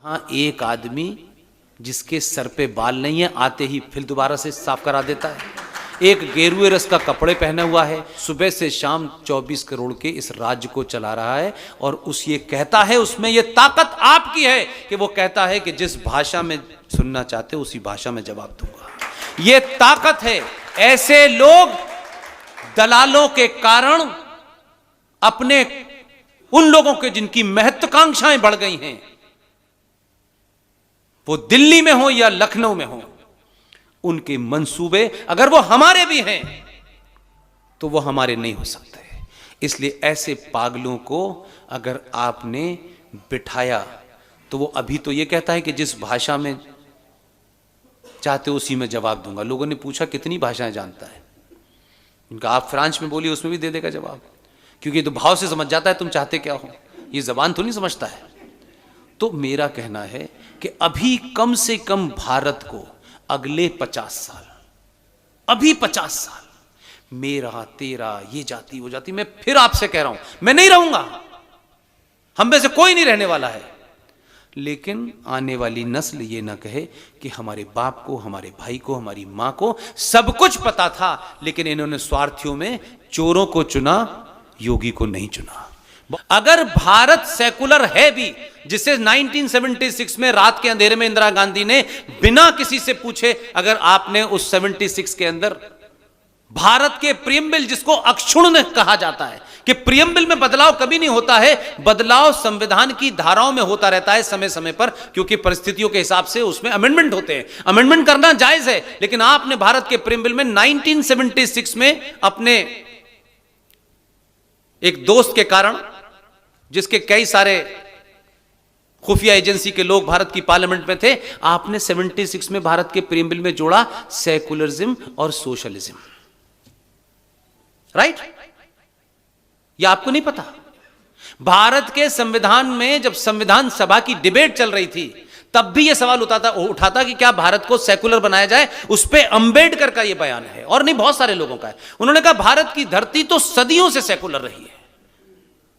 हाँ, एक आदमी जिसके सर पे बाल नहीं है आते ही फिर दोबारा से साफ करा देता है। एक गेरुए रस का कपड़े पहना हुआ है, सुबह से शाम 24 करोड़ के इस राज्य को चला रहा है और उस ये कहता है, उसमें ये ताकत आपकी है कि वो कहता है कि जिस भाषा में सुनना चाहते हो उसी भाषा में जवाब दूंगा। ये ताकत है। ऐसे लोग दलालों के कारण अपने उन लोगों के जिनकी महत्वाकांक्षाएं बढ़ गई हैं, वो दिल्ली में हो या लखनऊ में हो, उनके मंसूबे अगर वो हमारे भी हैं तो वो हमारे नहीं हो सकते। इसलिए ऐसे पागलों को अगर आपने बिठाया तो वो अभी तो ये कहता है कि जिस भाषा में चाहते हो उसी में जवाब दूंगा। लोगों ने पूछा कितनी भाषाएं जानता है, उनका आप फ्रांस में बोलिए उसमें भी दे देगा जवाब, क्योंकि तो भाव से समझ जाता है तुम चाहते क्या हो, ये जबान तो नहीं समझता है। तो मेरा कहना है कि अभी कम से कम भारत को अगले 50 साल, अभी 50 साल मेरा तेरा ये जाति वो जाति, मैं फिर आपसे कह रहा हूं मैं नहीं रहूंगा, हम में से कोई नहीं रहने वाला है, लेकिन आने वाली नस्ल ये ना कहे कि हमारे बाप को, हमारे भाई को, हमारी मां को सब कुछ पता था लेकिन इन्होंने स्वार्थियों में चोरों को चुना, योगी को नहीं चुना। अगर भारत सेकुलर है भी, जिसे 1976 में रात के अंधेरे में इंदिरा गांधी ने बिना किसी से पूछे, अगर आपने उस 76 के अंदर भारत के प्रियम्बल, जिसको अक्षुण्ण कहा जाता है कि प्रियम्बल में बदलाव कभी नहीं होता है, बदलाव संविधान की धाराओं में होता रहता है समय समय पर, क्योंकि परिस्थितियों के हिसाब से उसमें अमेंडमेंट होते हैं, अमेंडमेंट करना जायज है। लेकिन आपने भारत के प्रियम्बल में 1976 में अपने एक दोस्त के कारण, जिसके कई सारे खुफिया एजेंसी के लोग भारत की पार्लियामेंट में थे, आपने 76 में भारत के प्रियम्बल में जोड़ा सेकुलरिज्म और सोशलिज्म। राइट? यह आपको नहीं पता? भारत के संविधान में जब संविधान सभा की डिबेट चल रही थी तब भी यह सवाल उठाता कि क्या भारत को सेकुलर बनाया जाए। उस पर अंबेडकर का यह बयान है और नहीं बहुत सारे लोगों का है। उन्होंने कहा भारत की धरती तो सदियों से सेकुलर रही है,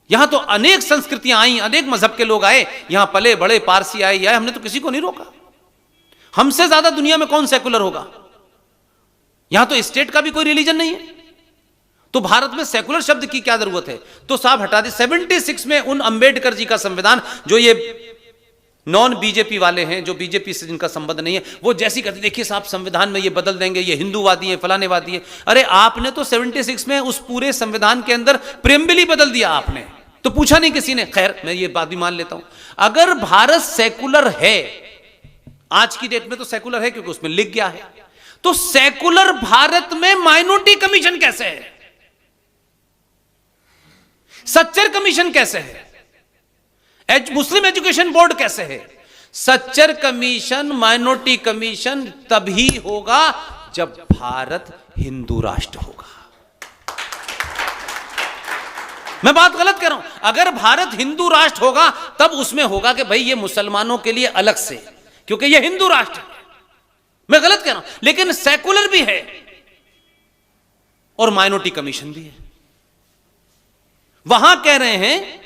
यहां तो अनेक संस्कृतियां आई, अनेक मजहब के लोग आए, यहां पले बड़े, पारसी आए, या हमने तो किसी को नहीं रोका। हमसे ज्यादा दुनिया में कौन सेकुलर होगा? यहां तो स्टेट का भी कोई रिलीजन नहीं है, तो भारत में सेकुलर शब्द की क्या जरूरत है? तो साहब हटा दे। 76 में उन अंबेडकर जी का संविधान, जो ये नॉन बीजेपी वाले हैं, जो बीजेपी से जिनका संबंध नहीं है, वो जैसी कहते देखिए साहब संविधान में ये बदल देंगे, ये हिंदूवादी है, फलानेवादी है। अरे आपने तो 76 में उस पूरे संविधान के अंदर प्रियम्बल ही बदल दिया, आपने तो पूछा नहीं किसी ने। खैर मैं ये बात भी मान लेता हूं, अगर भारत सेकुलर है, आज की डेट में तो सेकुलर है क्योंकि उसमें लिख गया है, तो सेकुलर भारत में माइनॉरिटी कमीशन कैसे है? सच्चर कमीशन कैसे है? मुस्लिम एजुकेशन बोर्ड कैसे है? सच्चर कमीशन, माइनॉरिटी कमीशन तभी होगा जब भारत हिंदू राष्ट्र होगा। मैं बात गलत कह रहा हूं? अगर भारत हिंदू राष्ट्र होगा तब उसमें होगा कि भाई ये मुसलमानों के लिए अलग से, क्योंकि ये हिंदू राष्ट्र है। मैं गलत कह रहा हूं? लेकिन सेकुलर भी है और माइनॉरिटी कमीशन भी है। वहां कह रहे हैं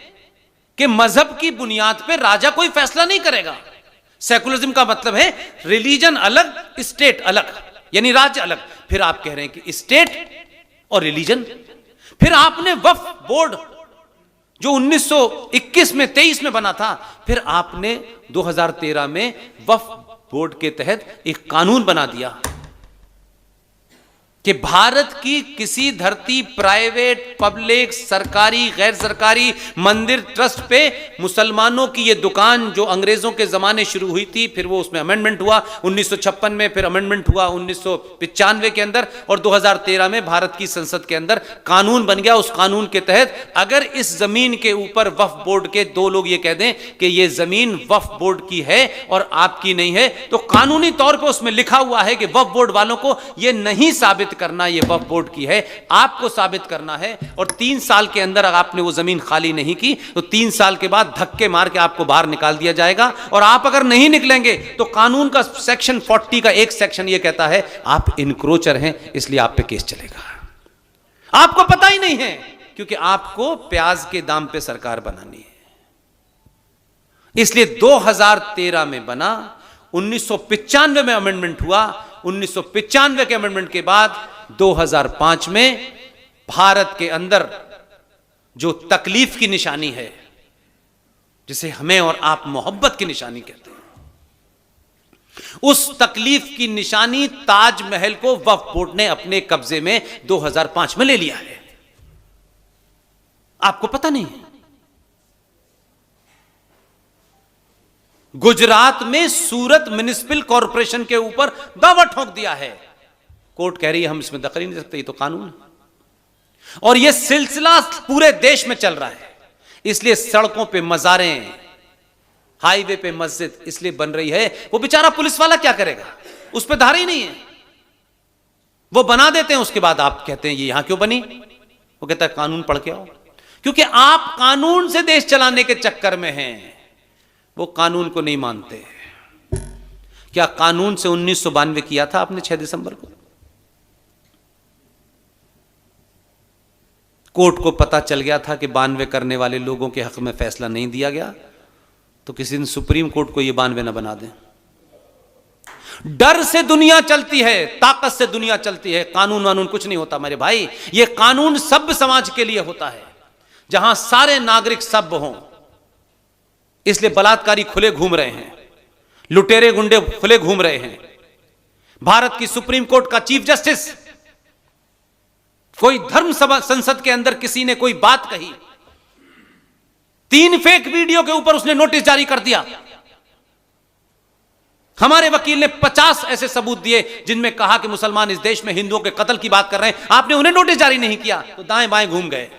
कि मजहब की बुनियाद पर राजा कोई फैसला नहीं करेगा। सेकुलरिज्म का मतलब है रिलीजन अलग, स्टेट अलग, यानी राज्य अलग। फिर आप कह रहे हैं कि स्टेट और रिलीजन। फिर आपने वक्फ बोर्ड जो 1921 में 23 में बना था, फिर आपने 2013 में वक्फ बोर्ड के तहत एक कानून बना दिया कि भारत की किसी धरती, प्राइवेट, पब्लिक, सरकारी, गैर सरकारी, मंदिर, ट्रस्ट पे मुसलमानों की ये दुकान जो अंग्रेजों के जमाने शुरू हुई थी, फिर वो उसमें अमेंडमेंट हुआ 1956 में, फिर अमेंडमेंट हुआ 1995 के अंदर, और 2013 में भारत की संसद के अंदर कानून बन गया। उस कानून के तहत अगर इस जमीन के ऊपर वक्फ बोर्ड के दो लोग ये कह दें कि ये जमीन वक्फ बोर्ड की है और आपकी नहीं है, तो कानूनी तौर पर उसमें लिखा हुआ है कि वक्फ बोर्ड वालों को यह नहीं साबित करना ये वक्फ बोर्ड की है, आपको साबित करना है। और 3 साल के अंदर अगर आपने वो जमीन खाली नहीं की तो 3 साल के बाद धक्के मार के आपको बाहर निकाल दिया जाएगा। और आप अगर नहीं निकलेंगे तो कानून का सेक्शन 40 का एक सेक्शन ये कहता है आप इनक्रोचर हैं, इसलिए आप पे केस चलेगा। आपको पता ही नहीं है क्योंकि आपको प्याज के दाम पे सरकार बनानी है। इसलिए 2013 में बना, 1995 में अमेंडमेंट हुआ, 1995 के अमेंडमेंट के बाद 2005 में भारत के अंदर जो तकलीफ की निशानी है, जिसे हमें और आप मोहब्बत की निशानी कहते हैं, उस तकलीफ की निशानी ताजमहल को वक्फ बोर्ड ने अपने कब्जे में 2005 में ले लिया है। आपको पता नहीं है? गुजरात में सूरत म्युनिसिपल कॉरपोरेशन के ऊपर दावा ठोक दिया है, कोर्ट कह रही है हम इसमें दखल ही नहीं सकते, ये तो कानून है। और यह सिलसिला पूरे देश में चल रहा है। इसलिए सड़कों पे मज़ारें, हाईवे पे मस्जिद इसलिए बन रही है। वो बेचारा पुलिस वाला क्या करेगा, उस पर धारा ही नहीं है। वो बना देते हैं, उसके बाद आप कहते हैं ये यहां क्यों बनी? वो कहता है कानून पढ़ के आओ। क्योंकि आप कानून से देश चलाने के चक्कर में हैं, वो कानून को नहीं मानते। क्या कानून से 1992 किया था आपने 6 दिसंबर को? कोर्ट को पता चल गया था कि 92 करने वाले लोगों के हक में फैसला नहीं दिया गया, तो किसी दिन सुप्रीम कोर्ट को यह 92 ना बना दें। डर से दुनिया चलती है, ताकत से दुनिया चलती है। कानून वानून कुछ नहीं होता मेरे भाई। यह कानून सभ्य समाज के लिए होता है, जहां सारे नागरिक सभ्य हों। इसलिए बलात्कारी खुले घूम रहे हैं, लुटेरे गुंडे खुले घूम रहे हैं। भारत की सुप्रीम कोर्ट का चीफ जस्टिस, कोई धर्म सभा संसद के अंदर किसी ने कोई बात कही, 3 फेक वीडियो के ऊपर उसने नोटिस जारी कर दिया। हमारे वकील ने 50 ऐसे सबूत दिए जिनमें कहा कि मुसलमान इस देश में हिंदुओं के कत्ल की बात कर रहे हैं, आपने उन्हें नोटिस जारी नहीं किया, तो दाएं बाएं घूम गए।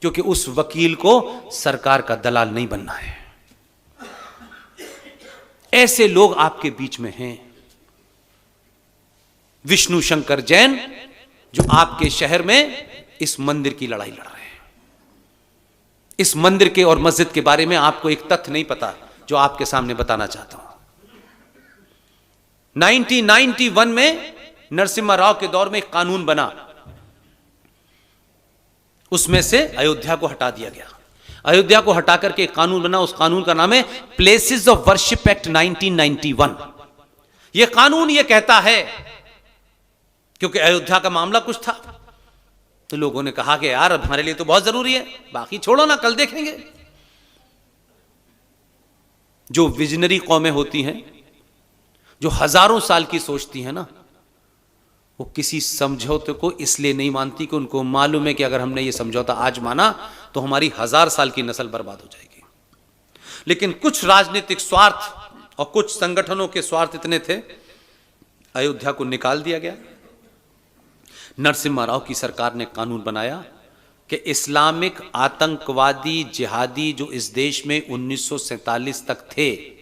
क्योंकि उस वकील को सरकार का दलाल नहीं बनना है। ऐसे लोग आपके बीच में हैं। विष्णु शंकर जैन जो आपके शहर में इस मंदिर की लड़ाई लड़ रहे हैं। इस मंदिर के और मस्जिद के बारे में आपको एक तथ्य नहीं पता जो आपके सामने बताना चाहता हूं। 1991 में नरसिम्हा राव के दौर में एक कानून बना, उसमें से अयोध्या को हटा दिया गया। अयोध्या को हटा करके एक कानून बना, उस कानून का नाम है प्लेसेस ऑफ वर्शिप एक्ट 1991। यह कानून यह कहता है, क्योंकि अयोध्या का मामला कुछ था, तो लोगों ने कहा कि यार अब हमारे लिए तो बहुत जरूरी है, बाकी छोड़ो ना, कल देखेंगे। जो विजनरी कौमें होती हैं, जो हजारों साल की सोचती हैं ना, वो किसी समझौते को इसलिए नहीं मानती कि उनको मालूम है कि अगर हमने ये समझौता आज माना तो हमारी 1000 साल की नस्ल बर्बाद हो जाएगी। लेकिन कुछ राजनीतिक स्वार्थ और कुछ संगठनों के स्वार्थ इतने थे, अयोध्या को निकाल दिया गया। नरसिम्हा राव की सरकार ने कानून बनाया कि इस्लामिक आतंकवादी जिहादी जो इस देश में 1947 तक थे,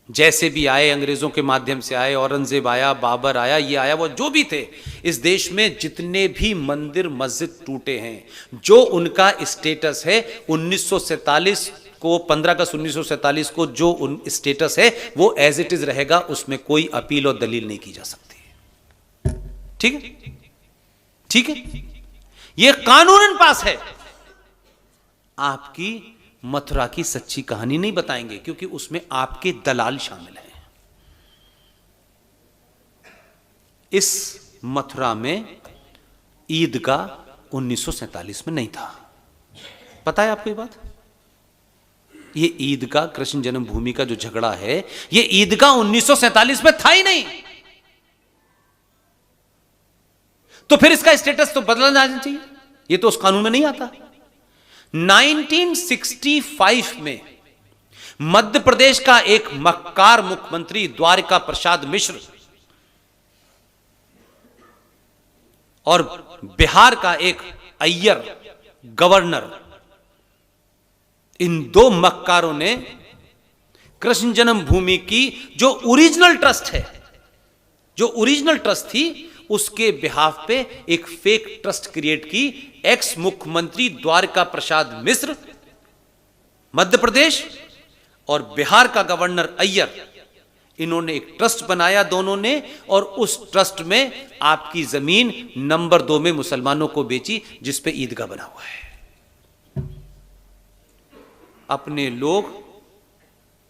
जैसे भी आए, अंग्रेजों के माध्यम से आए, औरंगजेब आया, बाबर आया, ये आया, वो जो भी थे, इस देश में जितने भी मंदिर मस्जिद टूटे हैं, जो उनका स्टेटस है 1947 को, 15 अगस्त 1947 को जो उन स्टेटस है वो एज इट इज रहेगा, उसमें कोई अपील और दलील नहीं की जा सकती। ठीक है, ठीक है, ये कानूनन पास है। आपकी मथुरा की सच्ची कहानी नहीं बताएंगे, क्योंकि उसमें आपके दलाल शामिल हैं। इस मथुरा में ईदगाह 1947 में नहीं था। पता है आपको ये बात? ये ईदगाह, कृष्ण जन्मभूमि का जो झगड़ा है, ये ईदगाह 1947 में था ही नहीं। तो फिर इसका स्टेटस तो बदलना जाना चाहिए, ये तो उस कानून में नहीं आता। 1965 में मध्य प्रदेश का एक मक्कार मुख्यमंत्री द्वारिका प्रसाद मिश्र और बिहार का एक अय्यर गवर्नर, इन दो मक्कारों ने कृष्ण जन्मभूमि की जो ओरिजिनल ट्रस्ट है, जो ओरिजिनल ट्रस्ट थी, उसके बिहाफ पे एक फेक ट्रस्ट क्रिएट की। एक्स मुख्यमंत्री द्वारिका प्रसाद मिश्र मध्य प्रदेश और बिहार का गवर्नर अय्यर, इन्होंने एक ट्रस्ट बनाया दोनों ने, और उस ट्रस्ट में आपकी जमीन नंबर 2 में मुसलमानों को बेची, जिस पे ईदगाह बना हुआ है। अपने लोग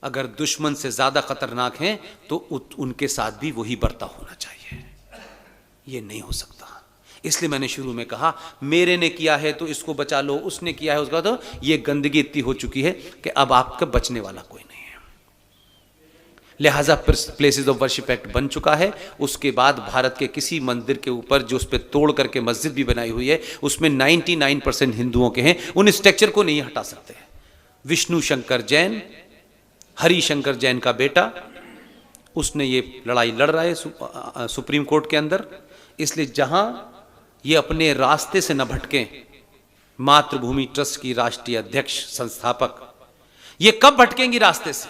अगर दुश्मन से ज्यादा खतरनाक हैं तो उनके साथ भी वही बर्ताव होना चाहिए। ये नहीं हो सकता। इसलिए मैंने शुरू में कहा, मेरे ने किया है तो इसको बचा लो, उसने किया है उसका, तो ये गंदगी इतनी हो चुकी है कि अब आपका बचने वाला कोई नहीं है। लिहाजा प्लेसेस ऑफ वर्शिप एक्ट बन चुका है। उसके बाद भारत के किसी मंदिर के ऊपर जो उस पर तोड़ करके मस्जिद भी बनाई हुई है, उसमें 99% हिंदुओं के हैं, उन स्ट्रक्चर को नहीं हटा सकते। विष्णु शंकर जैन, हरिशंकर जैन का बेटा, उसने ये लड़ाई लड़ रहा है सुप्रीम कोर्ट के अंदर। इसलिए जहां ये अपने रास्ते से न भटकें, मातृभूमि ट्रस्ट की राष्ट्रीय अध्यक्ष संस्थापक, ये कब भटकेंगी रास्ते से?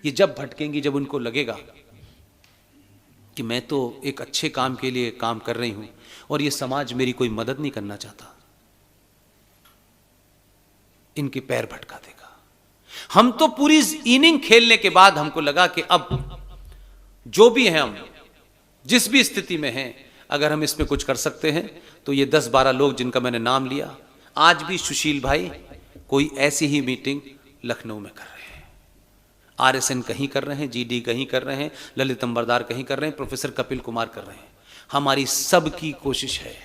ये जब भटकेंगी जब उनको लगेगा कि मैं तो एक अच्छे काम के लिए काम कर रही हूं और ये समाज मेरी कोई मदद नहीं करना चाहता, इनके पैर भटका देगा। हम तो पूरी इनिंग खेलने के बाद हमको लगा कि अब जो भी हैं, हम जिस भी स्थिति में हैं, अगर हम इसमें कुछ कर सकते हैं तो ये 10-12 लोग जिनका मैंने नाम लिया, आज भी सुशील भाई कोई ऐसी ही मीटिंग लखनऊ में कर रहे हैं, RSN कहीं कर रहे हैं, GD कहीं कर रहे हैं, ललित अंबरदार कहीं कर रहे हैं, प्रोफेसर कपिल कुमार कर रहे हैं। हमारी सबकी कोशिश है,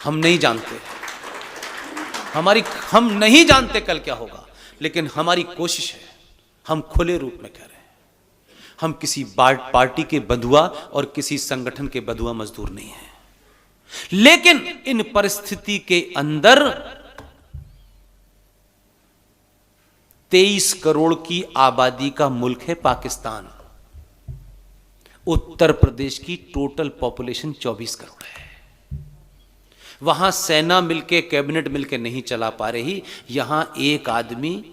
हम नहीं जानते कल क्या होगा, लेकिन हमारी कोशिश है, हम खुले रूप में कह रहे हैं, हम किसी पार्टी के बंधुआ और किसी संगठन के बंधुआ मजदूर नहीं हैं। लेकिन इन परिस्थिति के अंदर 23 करोड़ की आबादी का मुल्क है पाकिस्तान। उत्तर प्रदेश की टोटल पॉपुलेशन 24 करोड़ है। वहां सेना मिलके, कैबिनेट मिलके नहीं चला पा रही। यहां एक आदमी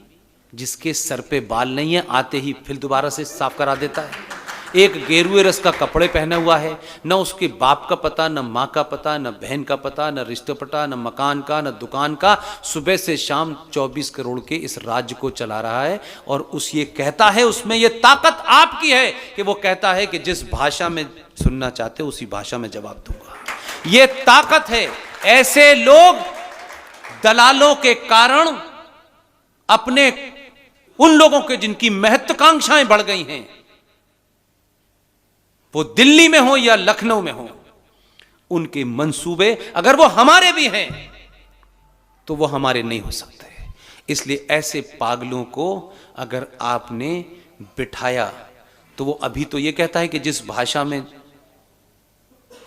जिसके सर पे बाल नहीं है, आते ही फिर दोबारा से साफ करा देता है। एक गेरुए रस का कपड़े पहना हुआ है, न उसके बाप का पता, न माँ का पता, न बहन का पता, न रिश्ते पता, न मकान का, न दुकान का। सुबह से शाम 24 करोड़ के इस राज्य को चला रहा है। और उस ये कहता है, उसमें ये ताकत आपकी है कि वो कहता है कि जिस भाषा में सुनना चाहते हो उसी भाषा में जवाब दूंगा। ये ताकत है। ऐसे लोग दलालों के कारण अपने उन लोगों के जिनकी महत्वाकांक्षाएं बढ़ गई हैं, वो दिल्ली में हो या लखनऊ में हो, उनके मंसूबे अगर वो हमारे भी हैं तो वो हमारे नहीं हो सकते। इसलिए ऐसे पागलों को अगर आपने बिठाया तो वो अभी तो ये कहता है कि जिस भाषा में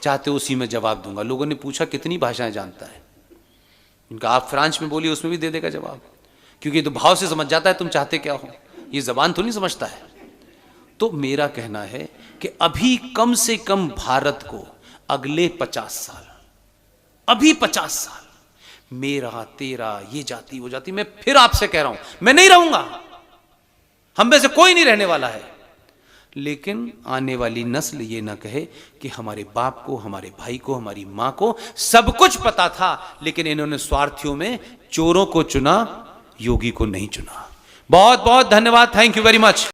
चाहते उसी में जवाब दूंगा। लोगों ने पूछा कितनी भाषाएं जानता है, इनका आप फ्रांस में बोलिए उसमें भी दे देगा जवाब, क्योंकि तो भाव से समझ जाता है तुम चाहते क्या हो, ये जबान तो नहीं समझता है। तो मेरा कहना है कि अभी कम से कम भारत को अगले 50 साल, अभी 50 साल, मेरा तेरा, ये जाति वो जाति, मैं फिर आपसे कह रहा हूं, मैं नहीं रहूंगा, हम में से कोई नहीं रहने वाला है। लेकिन आने वाली नस्ल ये ना कहे कि हमारे बाप को, हमारे भाई को, हमारी मां को सब कुछ पता था, लेकिन इन्होंने स्वार्थियों में चोरों को चुना, योगी को नहीं चुना। बहुत बहुत धन्यवाद। Thank you very much.